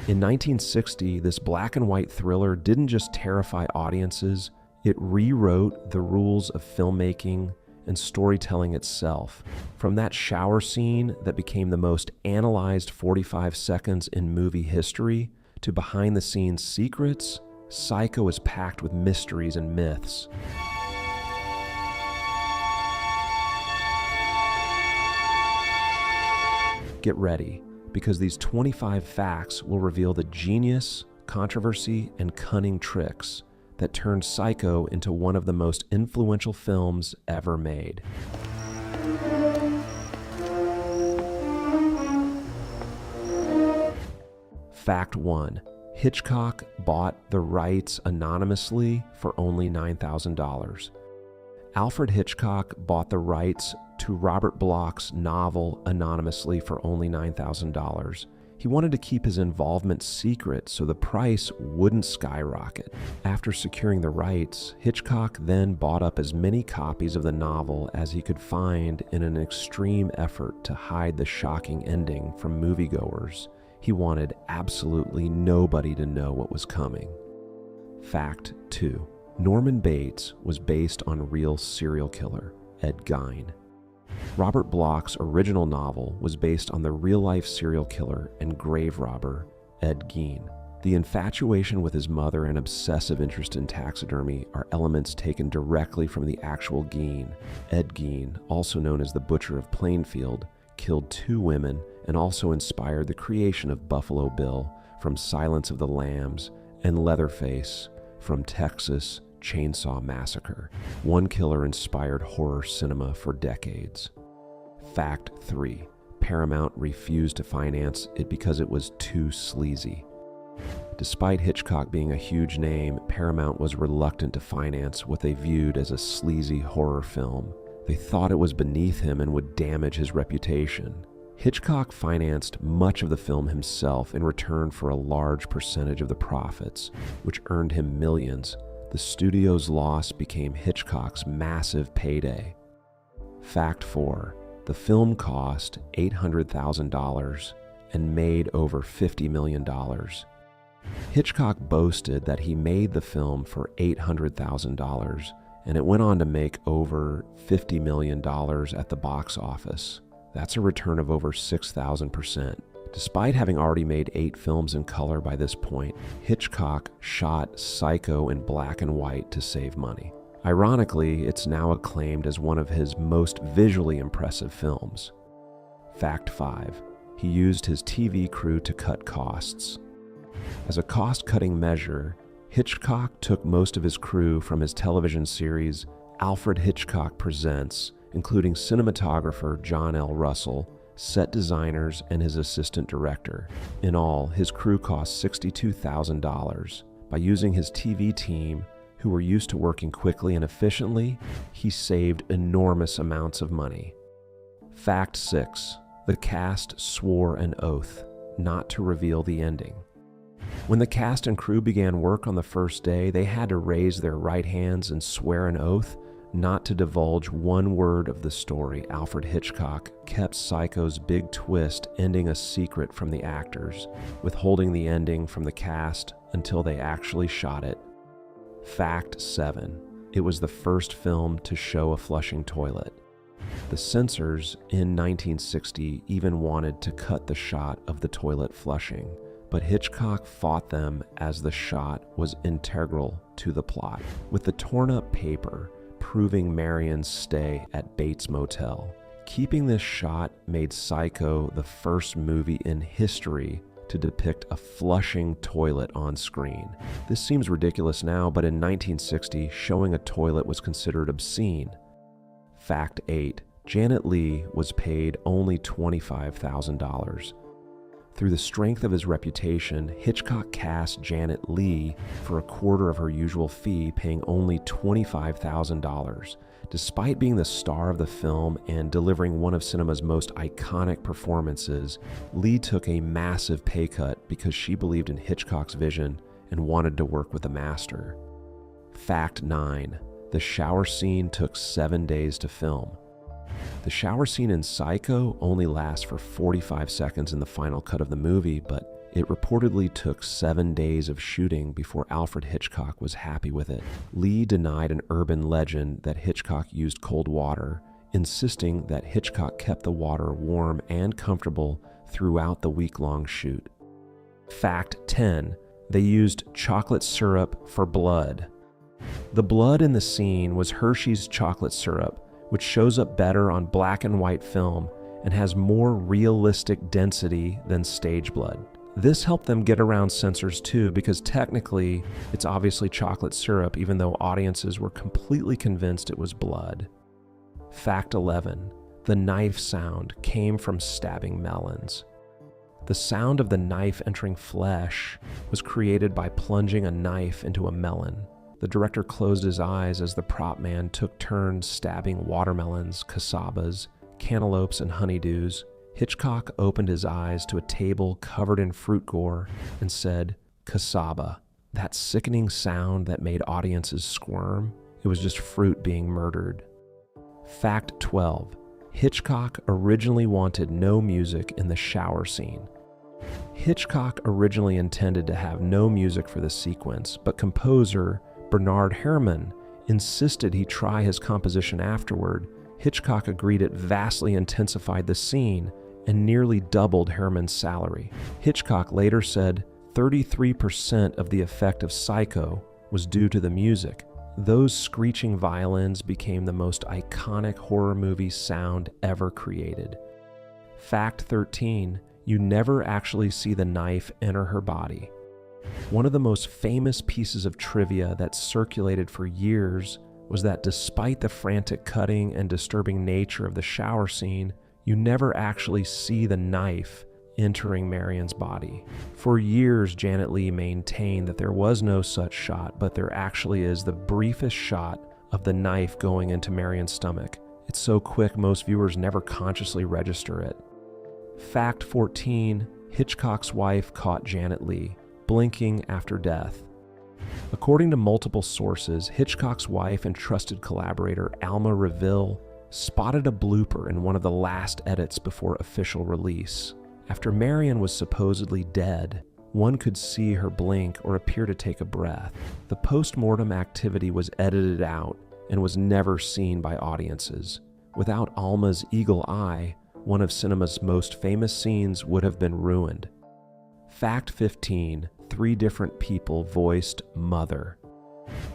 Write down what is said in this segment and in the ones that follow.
In 1960, this black and white thriller didn't just terrify audiences, it rewrote the rules of filmmaking and storytelling itself. From that shower scene that became the most analyzed 45 seconds in movie history to behind-the-scenes secrets, Psycho is packed with mysteries and myths. Get ready, because these 25 facts will reveal the genius, controversy, and cunning tricks that turned Psycho into one of the most influential films ever made. Fact 1. Hitchcock bought the rights anonymously for only $9,000. Alfred Hitchcock bought the rights to Robert Bloch's novel anonymously for only $9,000. He wanted to keep his involvement secret so the price wouldn't skyrocket. After securing the rights, Hitchcock then bought up as many copies of the novel as he could find in an extreme effort to hide the shocking ending from moviegoers. He wanted absolutely nobody to know what was coming. Fact 2. Norman Bates was based on a real serial killer, Ed Gein. Robert Bloch's original novel was based on the real-life serial killer and grave robber, Ed Gein. The infatuation with his mother and obsessive interest in taxidermy are elements taken directly from the actual Gein. Ed Gein, also known as the Butcher of Plainfield, killed 2 women and also inspired the creation of Buffalo Bill from Silence of the Lambs and Leatherface from Texas Chainsaw Massacre. One killer inspired horror cinema for decades. Fact 3. Paramount refused to finance it because it was too sleazy. Despite Hitchcock being a huge name, Paramount was reluctant to finance what they viewed as a sleazy horror film. They thought it was beneath him and would damage his reputation. Hitchcock financed much of the film himself in return for a large percentage of the profits, which earned him millions. The studio's loss became Hitchcock's massive payday. Fact 4. The film cost $800,000 and made over $50 million. Hitchcock boasted that he made the film for $800,000, and it went on to make over $50 million at the box office. That's a return of over 6,000%. Despite having already made 8 films in color by this point, Hitchcock shot Psycho in black and white to save money. Ironically, it's now acclaimed as one of his most visually impressive films. Fact 5. He used his TV crew to cut costs. As a cost-cutting measure, Hitchcock took most of his crew from his television series Alfred Hitchcock Presents, including cinematographer John L. Russell, set designers, and his assistant director. In all, his crew cost $62,000. By using his TV team, who were used to working quickly and efficiently, he saved enormous amounts of money. Fact 6. The cast swore an oath not to reveal the ending. When the cast and crew began work on the first day, they had to raise their right hands and swear an oath not to divulge one word of the story. Alfred Hitchcock kept Psycho's big twist ending a secret from the actors, withholding the ending from the cast until they actually shot it. Fact 7. It was the first film to show a flushing toilet. The censors in 1960 even wanted to cut the shot of the toilet flushing, but Hitchcock fought them as the shot was integral to the plot. With the torn-up paper proving Marion's stay at Bates Motel, keeping this shot made Psycho the first movie in history to depict a flushing toilet on screen. This seems ridiculous now, but in 1960, showing a toilet was considered obscene. Fact 8. Janet Leigh was paid only $25,000. Through the strength of his reputation, Hitchcock cast Janet Leigh for a quarter of her usual fee, paying only $25,000. Despite being the star of the film and delivering one of cinema's most iconic performances, Leigh took a massive pay cut because she believed in Hitchcock's vision and wanted to work with the master. Fact 9. The shower scene took 7 days to film. The shower scene in Psycho only lasts for 45 seconds in the final cut of the movie, but It reportedly took 7 days of shooting before Alfred Hitchcock was happy with it. Lee denied an urban legend that Hitchcock used cold water, insisting that Hitchcock kept the water warm and comfortable throughout the week-long shoot. Fact 10. They used chocolate syrup for blood. The blood in the scene was Hershey's chocolate syrup, which shows up better on black and white film and has more realistic density than stage blood. This helped them get around censors too, because technically it's obviously chocolate syrup, even though audiences were completely convinced it was blood. Fact 11. The knife sound came from stabbing melons. The sound of the knife entering flesh was created by plunging a knife into a melon. The director closed his eyes as the prop man took turns stabbing watermelons, casabas, cantaloupes, and honeydews. Hitchcock opened his eyes to a table covered in fruit gore and said, "Casaba." That sickening sound that made audiences squirm. It was just fruit being murdered. Fact 12. Hitchcock originally wanted no music in the shower scene. Hitchcock originally intended to have no music for the sequence, but composer Bernard Herrmann insisted he try his composition afterward. Hitchcock agreed. It vastly intensified the scene and nearly doubled Herrmann's salary. Hitchcock later said 33% of the effect of Psycho was due to the music. Those screeching violins became the most iconic horror movie sound ever created. Fact 13. You never actually see the knife enter her body. One of the most famous pieces of trivia that circulated for years was that despite the frantic cutting and disturbing nature of the shower scene, you never actually see the knife entering Marion's body. For years, Janet Leigh maintained that there was no such shot, but there actually is the briefest shot of the knife going into Marion's stomach. It's so quick, most viewers never consciously register it. Fact 14. Hitchcock's wife caught Janet Leigh blinking after death. According to multiple sources, Hitchcock's wife and trusted collaborator Alma Reville spotted a blooper in one of the last edits before official release. After Marion was supposedly dead, one could see her blink or appear to take a breath. The post-mortem activity was edited out and was never seen by audiences. Without Alma's eagle eye, one of cinema's most famous scenes would have been ruined. Fact 15. 3 different people voiced Mother.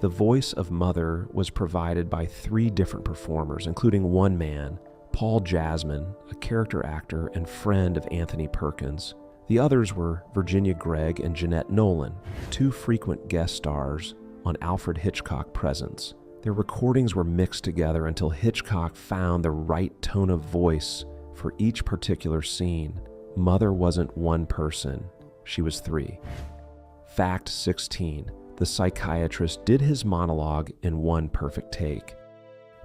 The voice of Mother was provided by 3 different performers, including one man, Paul Jasmine, a character actor and friend of Anthony Perkins. The others were Virginia Gregg and Jeanette Nolan, 2 frequent guest stars on Alfred Hitchcock Presents. Their recordings were mixed together until Hitchcock found the right tone of voice for each particular scene. Mother wasn't one person, she was 3. Fact 16. The psychiatrist did his monologue in one perfect take.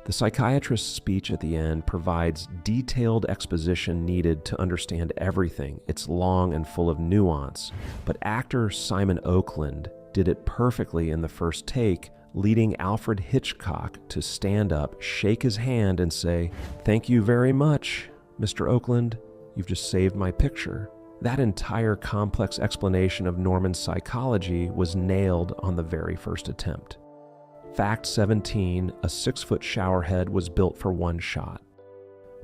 The psychiatrist's speech at the end provides detailed exposition needed to understand everything. It's long and full of nuance, but actor Simon Oakland did it perfectly in the first take, leading Alfred Hitchcock to stand up, shake his hand, and say, "Thank you very much, Mr. Oakland. You've just saved my picture." That entire complex explanation of Norman's psychology was nailed on the very first attempt. Fact 17. A 6-foot shower head was built for one shot.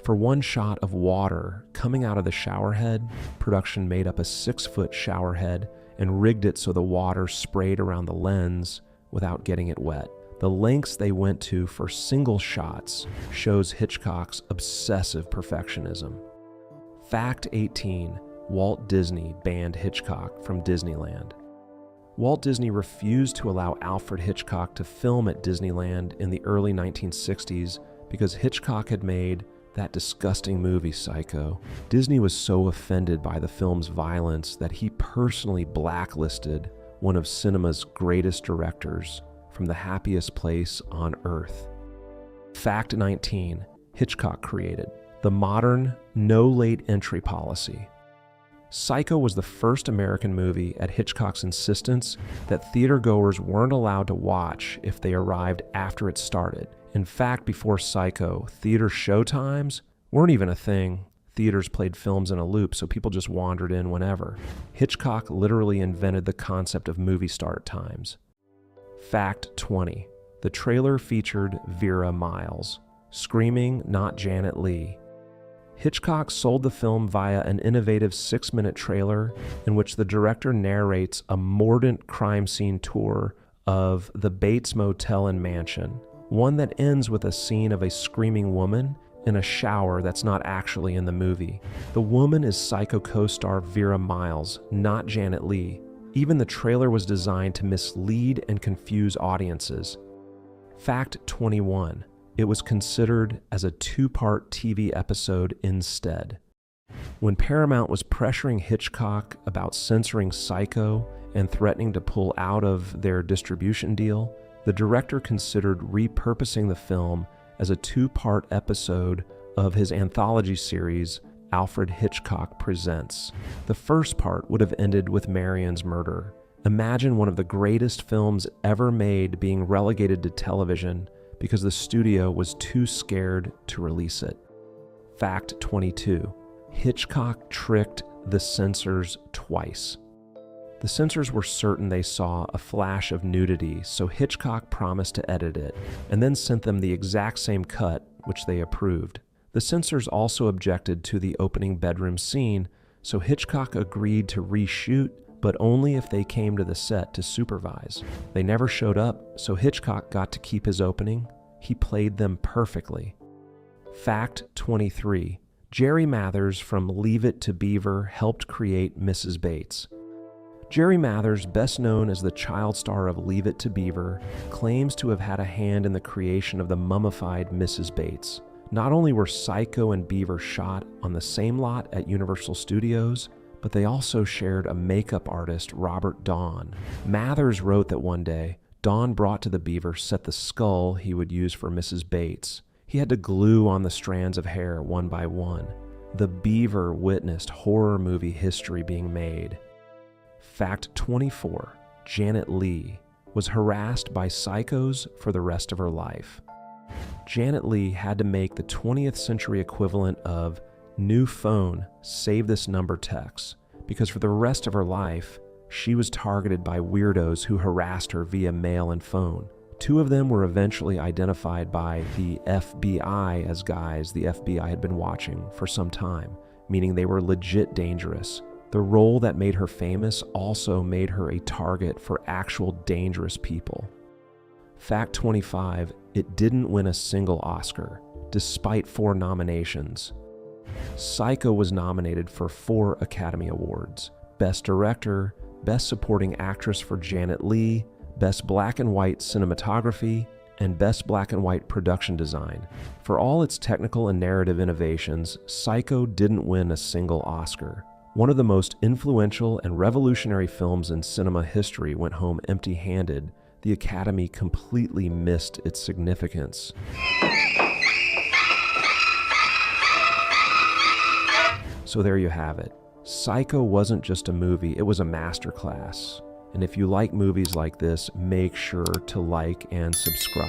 For one shot of water coming out of the shower head, production made up a 6-foot shower head and rigged it so the water sprayed around the lens without getting it wet. The lengths they went to for single shots shows Hitchcock's obsessive perfectionism. Fact 18. Walt Disney banned Hitchcock from Disneyland. Walt Disney refused to allow Alfred Hitchcock to film at Disneyland in the early 1960s because Hitchcock had made that disgusting movie Psycho. Disney was so offended by the film's violence that he personally blacklisted one of cinema's greatest directors from the happiest place on earth. Fact 19. Hitchcock created the modern no late entry policy. Psycho was the first American movie at Hitchcock's insistence that theatergoers weren't allowed to watch if they arrived after it started. In fact, before Psycho, theater showtimes weren't even a thing. theaters played films in a loop, so people just wandered in whenever. Hitchcock literally invented the concept of movie start times. Fact 20. The trailer featured Vera Miles. Screaming, not Janet Leigh. Hitchcock sold the film via an innovative 6-minute trailer in which the director narrates a mordant crime scene tour of the Bates Motel and Mansion, one that ends with a scene of a screaming woman in a shower that's not actually in the movie. The woman is Psycho co-star Vera Miles, not Janet Leigh. Even the trailer was designed to mislead and confuse audiences. Fact 21. It was considered as a 2-part TV episode instead. When Paramount was pressuring Hitchcock about censoring Psycho and threatening to pull out of their distribution deal, the director considered repurposing the film as a 2-part episode of his anthology series, Alfred Hitchcock Presents. The first part would have ended with Marion's murder. Imagine one of the greatest films ever made being relegated to television because the studio was too scared to release it. Fact 22. Hitchcock tricked the censors twice. The censors were certain they saw a flash of nudity, so Hitchcock promised to edit it, and then sent them the exact same cut, which they approved. The censors also objected to the opening bedroom scene, so Hitchcock agreed to reshoot, but only if they came to the set to supervise. They never showed up, so Hitchcock got to keep his opening. He played them perfectly. Fact 23. Jerry Mathers from Leave It to Beaver helped create Mrs. Bates. Jerry Mathers, best known as the child star of Leave It to Beaver, claims to have had a hand in the creation of the mummified Mrs. Bates. Not only were Psycho and Beaver shot on the same lot at Universal Studios, but they also shared a makeup artist, Robert Dawn. Mathers wrote that one day, Dawn brought to the Beaver set the skull he would use for Mrs. Bates. He had to glue on the strands of hair one by one. The Beaver witnessed horror movie history being made. Fact 24. Janet Leigh was harassed by psychos for the rest of her life. Janet Leigh had to make the 20th century equivalent of new phone, save this number text, because for the rest of her life, she was targeted by weirdos who harassed her via mail and phone. 2 of them were eventually identified by the FBI as guys the FBI had been watching for some time, meaning they were legit dangerous. The role that made her famous also made her a target for actual dangerous people. Fact 25, it didn't win a single Oscar, despite 4 nominations. Psycho was nominated for 4 Academy Awards: Best Director, Best Supporting Actress for Janet Leigh, Best Black and White Cinematography, and Best Black and White Production Design. For all its technical and narrative innovations, Psycho didn't win a single Oscar. One of the most influential and revolutionary films in cinema history went home empty-handed. The Academy completely missed its significance. So there you have it. Psycho wasn't just a movie, it was a masterclass. And if you like movies like this, make sure to like and subscribe.